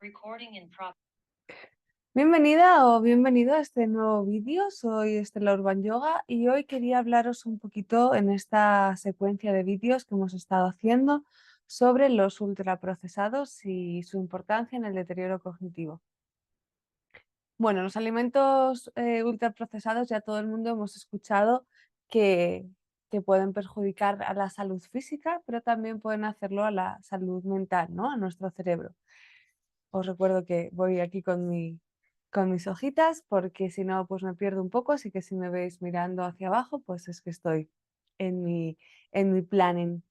Recording in progress. Bienvenida o bienvenido a este nuevo vídeo. Soy Estela Urban Yoga y hoy quería hablaros un poquito en esta secuencia de vídeos que hemos estado haciendo sobre los ultraprocesados y su importancia en el deterioro cognitivo. Bueno, los alimentos ultraprocesados ya todo el mundo hemos escuchado que, que pueden perjudicar a la salud física, pero también pueden hacerlo a la salud mental, ¿no? A nuestro cerebro. Os recuerdo que voy aquí con mis hojitas porque si no, pues me pierdo un poco, así que si me veis mirando hacia abajo, pues es que estoy en en mi planning.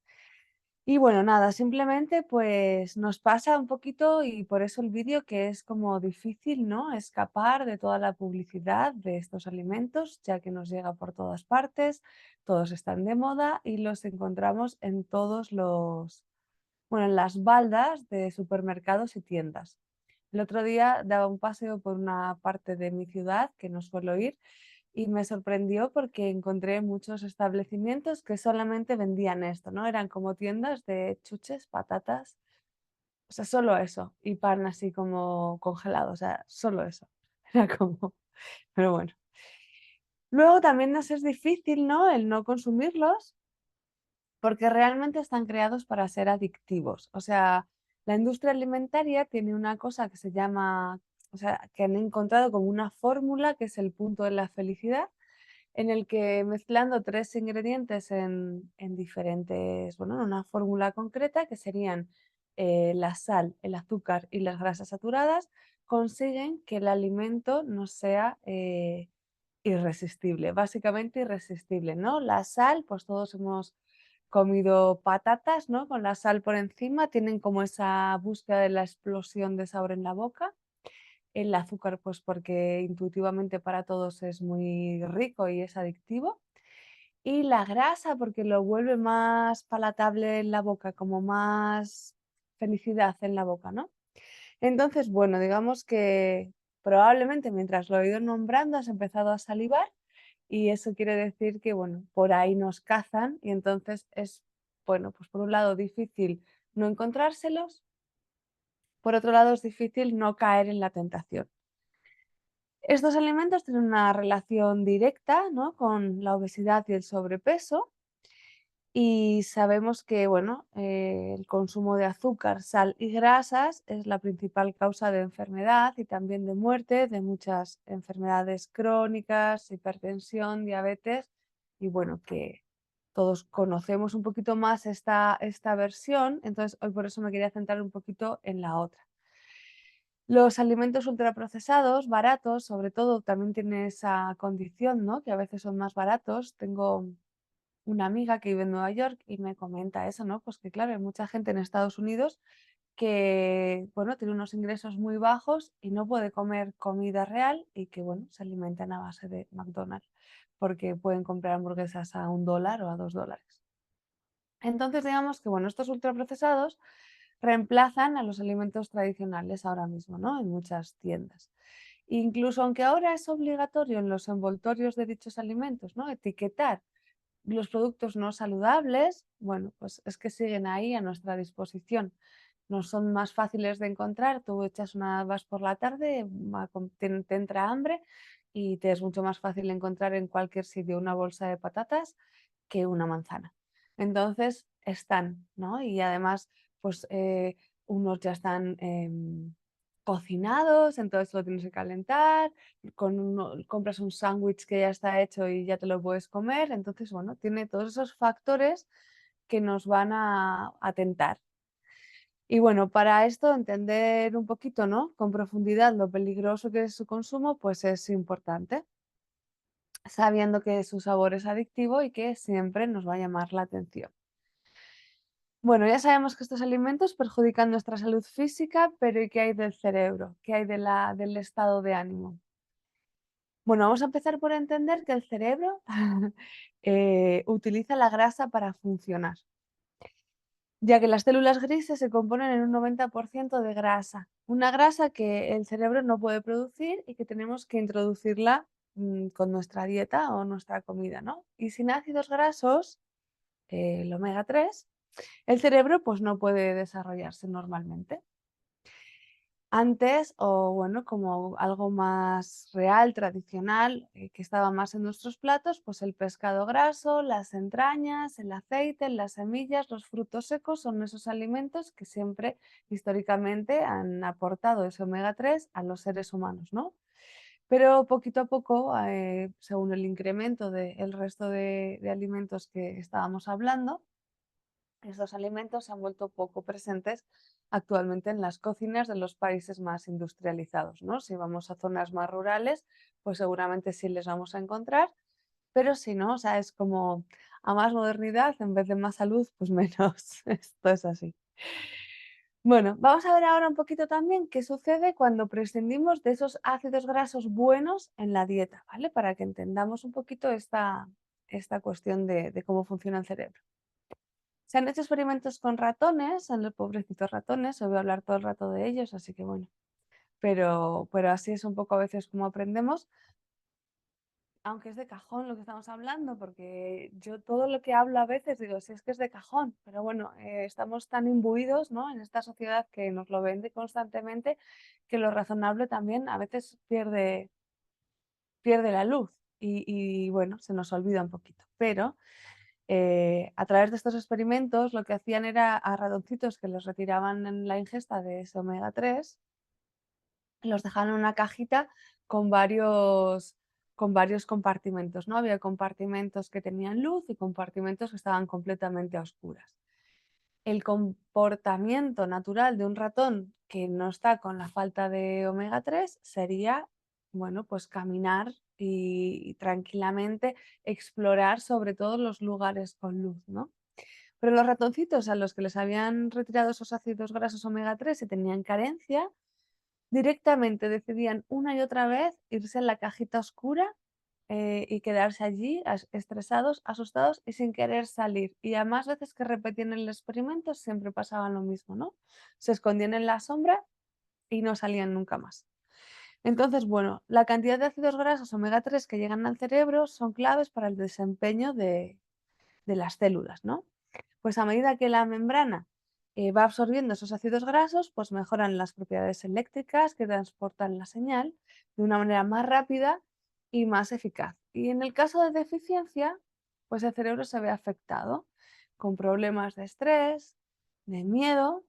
Y bueno, nada, simplemente pues nos pasa un poquito y por eso el vídeo que es como difícil, ¿no? Escapar de toda la publicidad de estos alimentos, ya que nos llega por todas partes, todos están de moda y los encontramos en bueno, en las baldas de supermercados y tiendas. El otro día daba un paseo por una parte de mi ciudad que no suelo ir y me sorprendió porque encontré muchos establecimientos que solamente vendían esto, ¿no? Eran como tiendas de chuches, patatas, o sea, solo eso, y pan así como congelado, o sea, solo eso. Era como, pero bueno. Luego también nos es difícil, ¿no? El no consumirlos porque realmente están creados para ser adictivos. O sea, la industria alimentaria tiene una cosa que se llama, o sea, que han encontrado como una fórmula que es el punto de la felicidad, en el que mezclando tres ingredientes en diferentes, bueno, en una fórmula concreta que serían la sal, el azúcar y las grasas saturadas, consiguen que el alimento no sea irresistible, básicamente irresistible, ¿no? La sal, pues todos hemos comido patatas, ¿no? Con la sal por encima, tienen como esa búsqueda de la explosión de sabor en la boca. El azúcar, pues porque intuitivamente para todos es muy rico y es adictivo. Y la grasa, porque lo vuelve más palatable en la boca, como más felicidad en la boca, ¿no? Entonces, bueno, digamos que probablemente mientras lo he ido nombrando has empezado a salivar y eso quiere decir que, bueno, por ahí nos cazan y entonces es, bueno, pues por un lado difícil no encontrárselos, por otro lado es difícil no caer en la tentación. Estos alimentos tienen una relación directa, ¿no? Con la obesidad y el sobrepeso y sabemos que, bueno, el consumo de azúcar, sal y grasas es la principal causa de enfermedad y también de muerte de muchas enfermedades crónicas, hipertensión, diabetes y bueno, que todos conocemos un poquito más esta versión, entonces hoy por eso me quería centrar un poquito en la otra. Los alimentos ultraprocesados, baratos, sobre todo, también tienen esa condición, ¿no? Que a veces son más baratos. Tengo una amiga que vive en Nueva York y me comenta eso, ¿no? Pues que claro, hay mucha gente en Estados Unidos que, bueno, tiene unos ingresos muy bajos y no puede comer comida real y que, bueno, se alimentan a base de McDonald's porque pueden comprar hamburguesas a $1 o a $2. Entonces, digamos que, bueno, estos ultraprocesados reemplazan a los alimentos tradicionales ahora mismo, ¿no? En muchas tiendas. Incluso aunque ahora es obligatorio en los envoltorios de dichos alimentos, ¿no? Etiquetar los productos no saludables, bueno, pues es que siguen ahí a nuestra disposición. No son más fáciles de encontrar. Tú vas por la tarde, te entra hambre y te es mucho más fácil encontrar en cualquier sitio una bolsa de patatas que una manzana. Entonces están, ¿no? Y además, pues unos ya están cocinados, entonces lo tienes que calentar, compras un sándwich que ya está hecho y ya te lo puedes comer. Entonces, bueno, tiene todos esos factores que nos van a tentar. Y bueno, para esto entender un poquito, ¿no? Con profundidad lo peligroso que es su consumo, pues es importante, sabiendo que su sabor es adictivo y que siempre nos va a llamar la atención. Bueno, ya sabemos que estos alimentos perjudican nuestra salud física, pero ¿y qué hay del cerebro? ¿Qué hay del estado de ánimo? Bueno, vamos a empezar por entender que el cerebro utiliza la grasa para funcionar, ya que las células grises se componen en un 90% de grasa, una grasa que el cerebro no puede producir y que tenemos que introducirla con nuestra dieta o nuestra comida, ¿no? Y sin ácidos grasos, el omega 3, el cerebro pues no puede desarrollarse normalmente. antes, o bueno, como algo más real, tradicional, que estaba más en nuestros platos, pues el pescado graso, las entrañas, el aceite, las semillas, los frutos secos son esos alimentos que siempre históricamente han aportado ese omega 3 a los seres humanos, ¿no? Pero poquito a poco, según el incremento del resto de alimentos que estábamos hablando, estos alimentos se han vuelto poco presentes actualmente en las cocinas de los países más industrializados, ¿no? Si vamos a zonas más rurales, pues seguramente sí les vamos a encontrar, pero si no, o sea, es como a más modernidad en vez de más salud, pues menos. Esto es así. Bueno, vamos a ver ahora un poquito también qué sucede cuando prescindimos de esos ácidos grasos buenos en la dieta, ¿vale? Para que entendamos un poquito esta cuestión de cómo funciona el cerebro. Se han hecho experimentos con ratones, en los pobrecitos ratones, os voy a hablar todo el rato de ellos, así que bueno, pero así es un poco a veces como aprendemos, aunque es de cajón lo que estamos hablando, porque yo todo lo que hablo a veces digo, si es que es de cajón, pero bueno, estamos tan imbuidos, ¿no? En esta sociedad que nos lo vende constantemente, que lo razonable también a veces pierde la luz y bueno, se nos olvida un poquito. Pero a través de estos experimentos lo que hacían era a ratoncitos que les retiraban en la ingesta de ese omega 3, los dejaban en una cajita con varios compartimentos, ¿no? Había compartimentos que tenían luz y compartimentos que estaban completamente a oscuras. El comportamiento natural de un ratón que no está con la falta de omega 3 sería, bueno, pues caminar y tranquilamente explorar sobre todo los lugares con luz, ¿no? Pero los ratoncitos a los que les habían retirado esos ácidos grasos omega 3 y tenían carencia, directamente decidían una y otra vez irse en la cajita oscura, y quedarse allí estresados, asustados y sin querer salir. Y a más veces que repetían el experimento siempre pasaba lo mismo, ¿no? Se escondían en la sombra y no salían nunca más. Entonces, bueno, la cantidad de ácidos grasos omega 3 que llegan al cerebro son claves para el desempeño de las células, ¿no? Pues a medida que la membrana va absorbiendo esos ácidos grasos, pues mejoran las propiedades eléctricas que transportan la señal de una manera más rápida y más eficaz. Y en el caso de deficiencia, pues el cerebro se ve afectado con problemas de estrés, de miedo,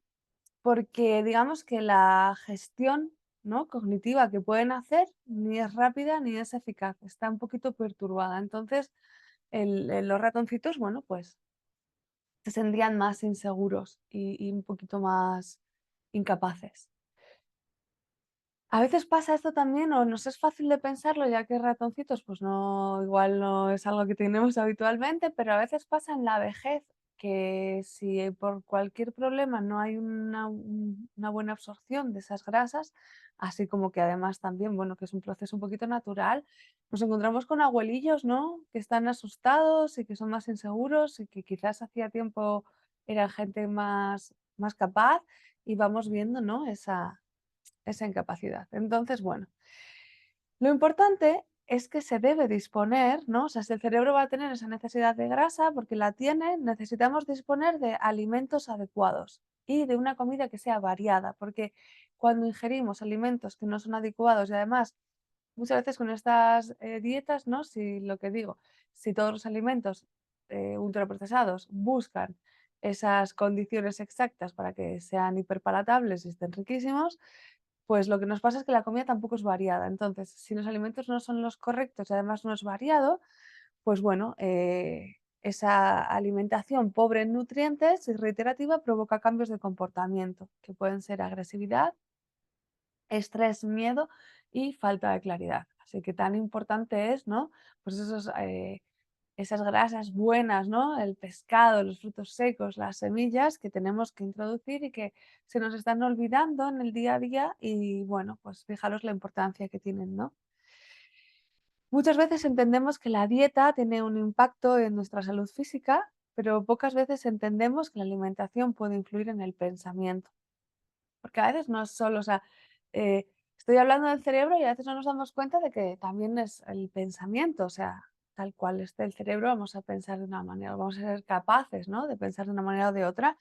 porque digamos que la gestión, ¿no?, cognitiva que pueden hacer ni es rápida ni es eficaz, está un poquito perturbada. Entonces, los ratoncitos, bueno, pues se sentían más inseguros y un poquito más incapaces. A veces pasa esto también, o nos es fácil de pensarlo, ya que ratoncitos, pues no, igual no es algo que tenemos habitualmente, pero a veces pasa en la vejez que si por cualquier problema no hay una buena absorción de esas grasas, así como que además también, bueno, que es un proceso un poquito natural, nos encontramos con abuelillos, ¿no? Que están asustados y que son más inseguros y que quizás hacía tiempo eran gente más capaz y vamos viendo, ¿no? Esa incapacidad. Entonces, bueno, lo importante es que se debe disponer, ¿no? O sea, si el cerebro va a tener esa necesidad de grasa, porque la tiene, necesitamos disponer de alimentos adecuados y de una comida que sea variada, porque cuando ingerimos alimentos que no son adecuados y además muchas veces con estas dietas, ¿no? Si lo que digo, si todos los alimentos ultraprocesados buscan esas condiciones exactas para que sean hiperpalatables y estén riquísimos, pues lo que nos pasa es que la comida tampoco es variada. Entonces, si los alimentos no son los correctos y además no es variado, pues bueno, esa alimentación pobre en nutrientes y reiterativa provoca cambios de comportamiento, que pueden ser agresividad, estrés, miedo y falta de claridad. Así que tan importante es, ¿no? Pues esas grasas buenas, ¿no? El pescado, los frutos secos, las semillas que tenemos que introducir y que se nos están olvidando en el día a día y bueno, pues fijaros la importancia que tienen, ¿no? Muchas veces entendemos que la dieta tiene un impacto en nuestra salud física, pero pocas veces entendemos que la alimentación puede influir en el pensamiento. Porque a veces no es solo, o sea, estoy hablando del cerebro y a veces no nos damos cuenta de que también es el pensamiento, o sea, tal cual esté el cerebro, vamos a pensar de una manera, vamos a ser capaces, ¿no?, de pensar de una manera o de otra.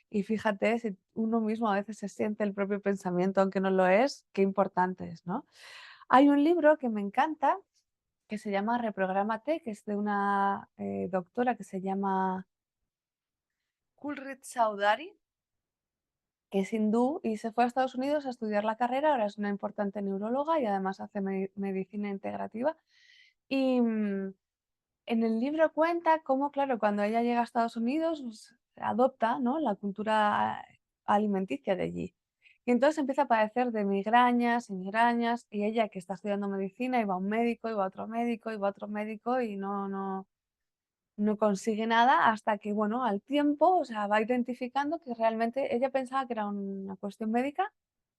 Y fíjate, si uno mismo a veces se siente el propio pensamiento, aunque no lo es, qué importante es, ¿no? Hay un libro que me encanta que se llama Reprográmate, que es de una doctora que se llama Kulrit Saudari, que es hindú y se fue a Estados Unidos a estudiar la carrera. Ahora es una importante neuróloga y además hace medicina integrativa. Y en el libro cuenta cómo, claro, cuando ella llega a Estados Unidos, pues, adopta, ¿no?, la cultura alimenticia de allí. Y entonces empieza a padecer de migrañas y migrañas, y ella, que está estudiando medicina, iba a un médico, iba a otro médico, iba a otro médico y no consigue nada hasta que, bueno, al tiempo, o sea, va identificando que realmente ella pensaba que era una cuestión médica,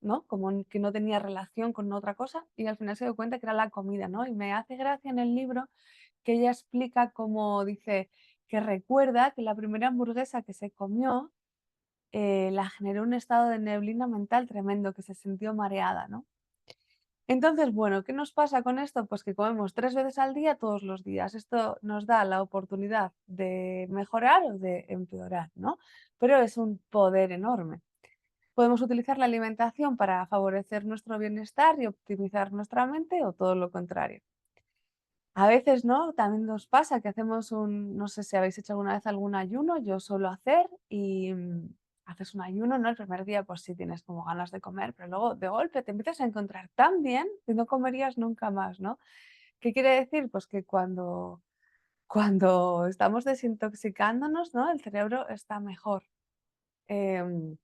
¿no? Como que no tenía relación con otra cosa, y al final se dio cuenta que era la comida, ¿no? Y me hace gracia en el libro que ella explica cómo dice que recuerda que la primera hamburguesa que se comió la generó un estado de neblina mental tremendo, que se sintió mareada, ¿no? Entonces, bueno, ¿qué nos pasa con esto? Pues que comemos 3 veces al día, todos los días. Esto nos da la oportunidad de mejorar o de empeorar, ¿no? Pero es un poder enorme. Podemos utilizar la alimentación para favorecer nuestro bienestar y optimizar nuestra mente o todo lo contrario. A veces, ¿no? También nos pasa que hacemos no sé si habéis hecho alguna vez algún ayuno, yo suelo hacer y haces un ayuno, ¿no? El primer día pues sí tienes como ganas de comer, pero luego de golpe te empiezas a encontrar tan bien que no comerías nunca más, ¿no? ¿Qué quiere decir? Pues que cuando estamos desintoxicándonos, ¿no? El cerebro está mejor. Em,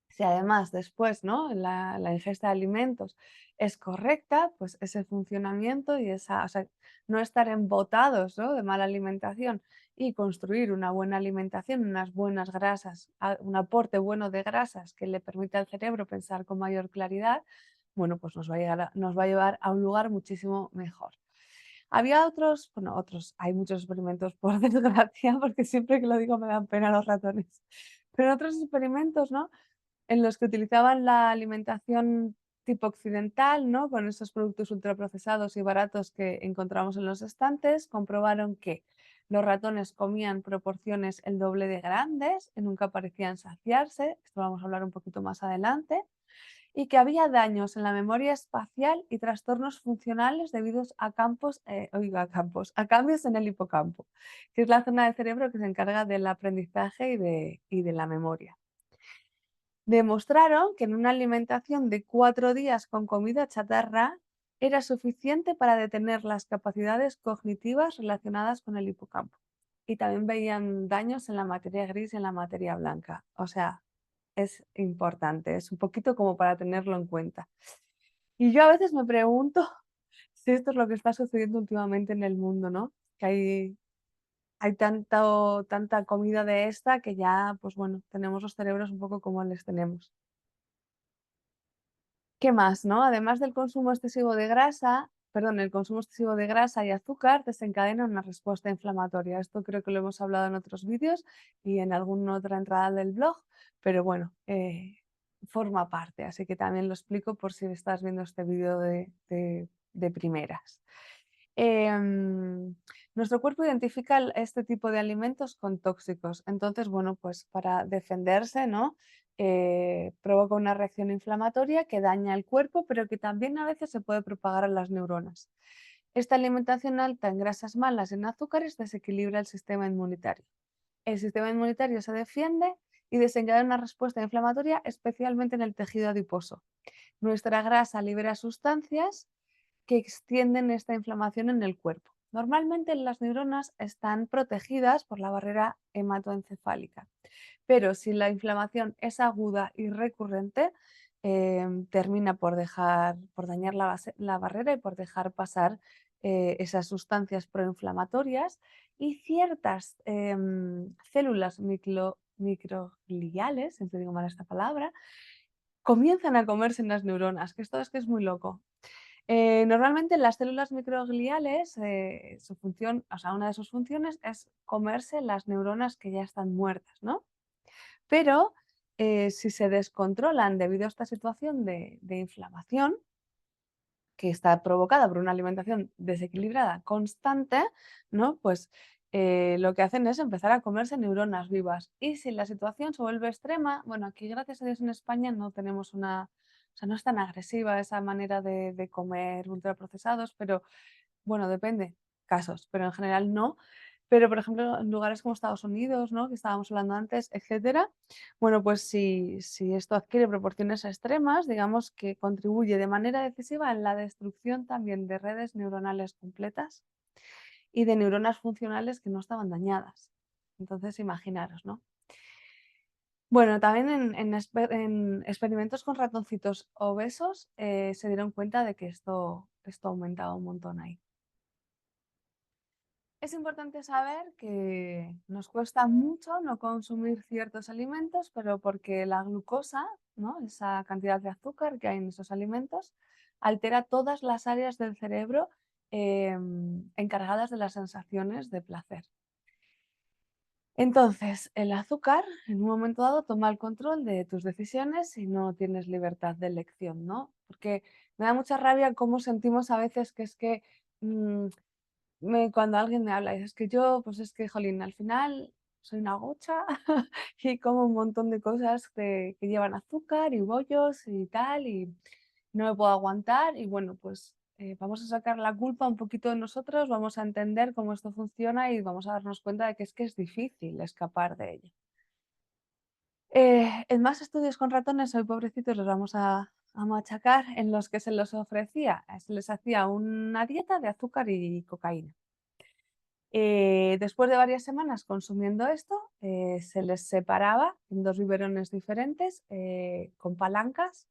si además después, ¿no?, la ingesta de alimentos es correcta, pues ese funcionamiento y esa, o sea, no estar embotados, ¿no?, de mala alimentación y construir una buena alimentación, unas buenas grasas, un aporte bueno de grasas que le permita al cerebro pensar con mayor claridad, bueno, pues nos va a llevar a un lugar muchísimo mejor. Había otros, bueno, hay muchos experimentos, por desgracia, porque siempre que lo digo me dan pena los ratones, pero otros experimentos, ¿no?, en los que utilizaban la alimentación tipo occidental, ¿no?, con esos productos ultraprocesados y baratos que encontramos en los estantes, comprobaron que los ratones comían proporciones el doble de grandes y nunca parecían saciarse, esto vamos a hablar un poquito más adelante, y que había daños en la memoria espacial y trastornos funcionales debidos a a cambios en el hipocampo, que es la zona del cerebro que se encarga del aprendizaje y de la memoria. Demostraron que en una alimentación de 4 días con comida chatarra era suficiente para detener las capacidades cognitivas relacionadas con el hipocampo. Y también veían daños en la materia gris y en la materia blanca. O sea, es importante, es un poquito como para tenerlo en cuenta. Y yo a veces me pregunto si esto es lo que está sucediendo últimamente en el mundo, ¿no? Que hay tanta comida de esta que ya, pues bueno, tenemos los cerebros un poco como les tenemos. ¿Qué más, no? Además del consumo excesivo de grasa, perdón, el consumo excesivo de grasa y azúcar desencadena una respuesta inflamatoria. Esto creo que lo hemos hablado en otros vídeos y en alguna otra entrada del blog, pero bueno, forma parte, así que también lo explico por si estás viendo este vídeo de primeras. Em, Nuestro cuerpo identifica este tipo de alimentos con tóxicos. Entonces, bueno, pues para defenderse, ¿no? Provoca una reacción inflamatoria que daña el cuerpo, pero que también a veces se puede propagar a las neuronas. Esta alimentación alta en grasas malas y en azúcares desequilibra el sistema inmunitario. El sistema inmunitario se defiende y desencadena una respuesta inflamatoria, especialmente en el tejido adiposo. Nuestra grasa libera sustancias que extienden esta inflamación en el cuerpo. Normalmente las neuronas están protegidas por la barrera hematoencefálica, pero si la inflamación es aguda y recurrente, termina por dañar la barrera y por dejar pasar esas sustancias proinflamatorias y ciertas células microgliales, siempre digo mal esta palabra, comienzan a comerse en las neuronas, que es muy loco. Normalmente las células microgliales, su función, o sea, una de sus funciones es comerse las neuronas que ya están muertas, ¿no? Pero si se descontrolan debido a esta situación de inflamación, que está provocada por una alimentación desequilibrada constante, ¿no? Pues lo que hacen es empezar a comerse neuronas vivas. Y si la situación se vuelve extrema, bueno, aquí gracias a Dios en España no tenemos o sea, no es tan agresiva esa manera de comer ultraprocesados, pero bueno, depende, casos, pero en general no. Pero, por ejemplo, en lugares como Estados Unidos, ¿no? Que estábamos hablando antes, etcétera, bueno, pues si esto adquiere proporciones extremas, digamos que contribuye de manera decisiva en la destrucción también de redes neuronales completas y de neuronas funcionales que no estaban dañadas. Entonces, imaginaros, ¿no? Bueno, también en experimentos con ratoncitos obesos se dieron cuenta de que esto aumentaba un montón ahí. Es importante saber que nos cuesta mucho no consumir ciertos alimentos, pero porque la glucosa, ¿no? Esa cantidad de azúcar que hay en esos alimentos, altera todas las áreas del cerebro encargadas de las sensaciones de placer. Entonces, el azúcar en un momento dado toma el control de tus decisiones y no tienes libertad de elección, ¿no? Porque me da mucha rabia cómo sentimos a veces que es que mm, cuando alguien me habla, y es que yo, pues es que, jolín, al final soy una gocha y como un montón de cosas que llevan azúcar y bollos y tal, y no me puedo aguantar. Y bueno, pues vamos a sacar la culpa un poquito de nosotros, vamos a entender cómo esto funciona y vamos a darnos cuenta de que es difícil escapar de ello. En más estudios con ratones, hoy pobrecitos los vamos a machacar, en los que se les ofrecía, se les hacía una dieta de azúcar y cocaína. Después de varias semanas consumiendo esto, se les separaba en dos biberones diferentes con palancas,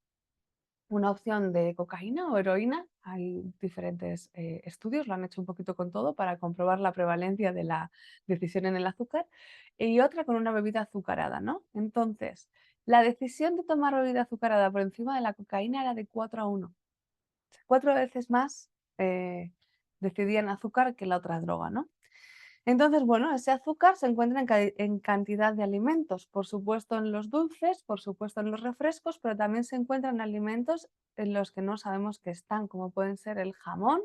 una opción de cocaína o heroína. Hay diferentes estudios, lo han hecho un poquito con todo para comprobar la prevalencia de la decisión en el azúcar, y otra con una bebida azucarada, ¿no? Entonces, la decisión de tomar bebida azucarada por encima de la cocaína era de 4-1. 4 veces más decidían azúcar que la otra droga, ¿no? Entonces, bueno, ese azúcar se encuentra en cantidad de alimentos, por supuesto en los dulces, por supuesto en los refrescos, pero también se encuentra en alimentos en los que no sabemos que están, como pueden ser el jamón,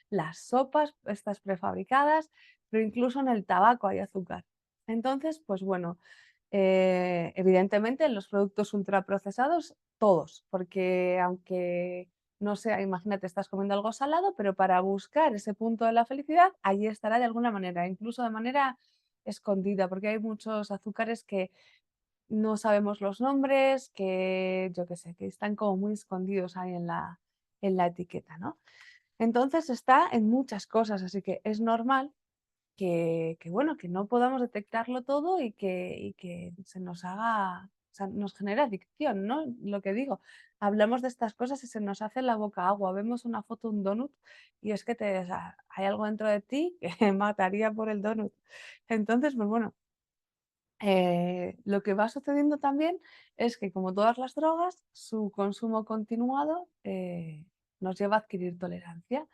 las sopas, estas prefabricadas, pero incluso en el tabaco hay azúcar. Entonces, pues bueno, evidentemente en los productos ultraprocesados, todos, porque aunque no sé, imagínate, estás comiendo algo salado, pero para buscar ese punto de la felicidad, allí estará de alguna manera, incluso de manera escondida, porque hay muchos azúcares que no sabemos los nombres, que yo qué sé, que están como muy escondidos ahí en la etiqueta, ¿no? Entonces está en muchas cosas, así que es normal que bueno, que no podamos detectarlo todo y que se nos haga, o sea, nos genera adicción, ¿no? Lo que digo, hablamos de estas cosas y se nos hace la boca agua. Vemos una foto de un donut y es que o sea, hay algo dentro de ti que mataría por el donut. Entonces, pues bueno, lo que va sucediendo también es que, como todas las drogas, su consumo continuado nos lleva a adquirir tolerancia.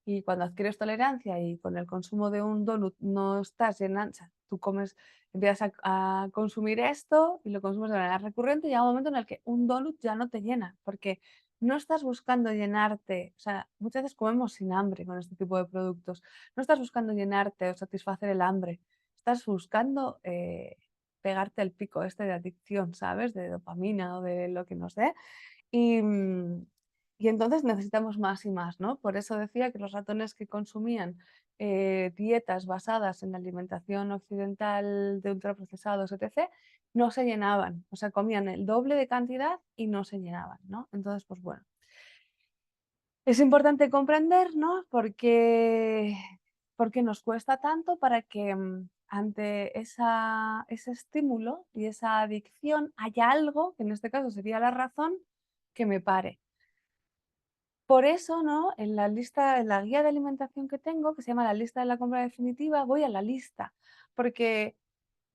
Y cuando adquieres tolerancia y con el consumo de un donut no estás llenando, o sea, tú comes, empiezas a consumir esto y lo consumes de manera recurrente, y llega un momento en el que un donut ya no te llena, porque no estás buscando llenarte, o sea, muchas veces comemos sin hambre con este tipo de productos, no estás buscando llenarte o satisfacer el hambre, estás buscando pegarte el pico este de adicción, ¿sabes? De dopamina o de lo que nos dé. Y, y entonces necesitamos más y más, ¿no? Por eso decía que los ratones que consumían dietas basadas en la alimentación occidental de ultraprocesados, etc., no se llenaban. O sea, comían el doble de cantidad y no se llenaban, ¿no? Entonces, pues bueno. Es importante comprender, ¿no? Por qué nos cuesta tanto para que ante ese estímulo y esa adicción haya algo, que en este caso sería la razón, que me pare. Por eso, ¿no? En la lista, en la guía de alimentación que tengo, que se llama la lista de la compra definitiva, voy a la lista, porque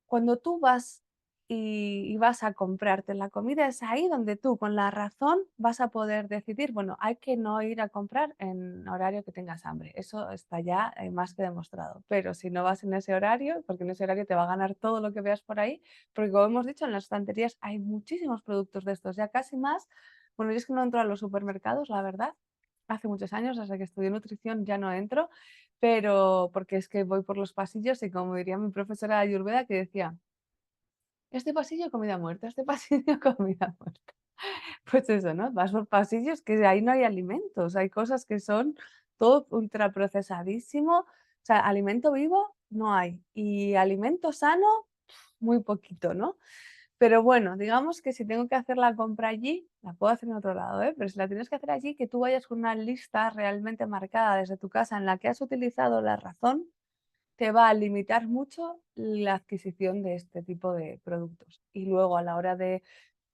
cuando tú vas y vas a comprarte la comida, es ahí donde tú, con la razón, vas a poder decidir, bueno, hay que no ir a comprar en horario que tengas hambre. Eso está ya más que demostrado. Pero si no vas en ese horario, porque en ese horario te va a ganar todo lo que veas por ahí, porque como hemos dicho, en las estanterías hay muchísimos productos de estos, ya casi más. Bueno, yo es que no entro a los supermercados, la verdad, hace muchos años, desde que estudié nutrición ya no entro, pero porque es que voy por los pasillos y como diría mi profesora de Ayurveda que decía, este pasillo comida muerta, este pasillo comida muerta. Pues eso, ¿no? Vas por pasillos que ahí no hay alimentos, hay cosas que son todo ultraprocesadísimo, o sea, alimento vivo no hay y alimento sano muy poquito, ¿no? Pero bueno, digamos que si tengo que hacer la compra allí, la puedo hacer en otro lado, ¿eh? Pero si la tienes que hacer allí, que tú vayas con una lista realmente marcada desde tu casa en la que has utilizado la razón, te va a limitar mucho la adquisición de este tipo de productos. Y luego a la hora de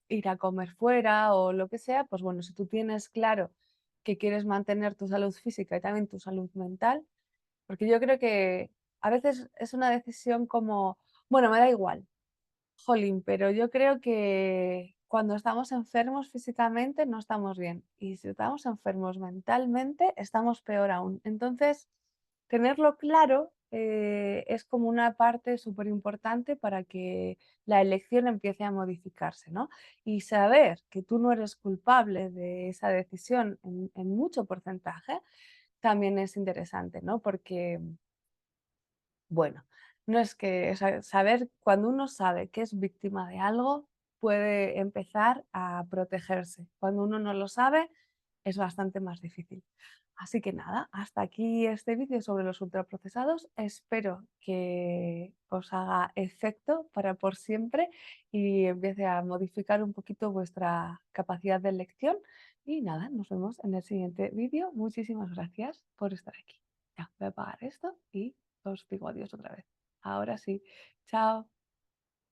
ir a comer fuera o lo que sea, pues bueno, si tú tienes claro que quieres mantener tu salud física y también tu salud mental, porque yo creo que a veces es una decisión como, bueno, me da igual, jolín, pero yo creo que cuando estamos enfermos físicamente no estamos bien y si estamos enfermos mentalmente estamos peor aún. Entonces, tenerlo claro es como una parte súper importante para que la elección empiece a modificarse, ¿no? Y saber que tú no eres culpable de esa decisión en mucho porcentaje también es interesante, ¿no? Porque bueno, no es que saber cuando uno sabe que es víctima de algo, puede empezar a protegerse. Cuando uno no lo sabe, es bastante más difícil. Así que nada, hasta aquí este vídeo sobre los ultraprocesados. Espero que os haga efecto para por siempre y empiece a modificar un poquito vuestra capacidad de elección. Y nada, nos vemos en el siguiente vídeo. Muchísimas gracias por estar aquí. Ya, voy a apagar esto y os digo adiós otra vez. Ahora sí. Chao.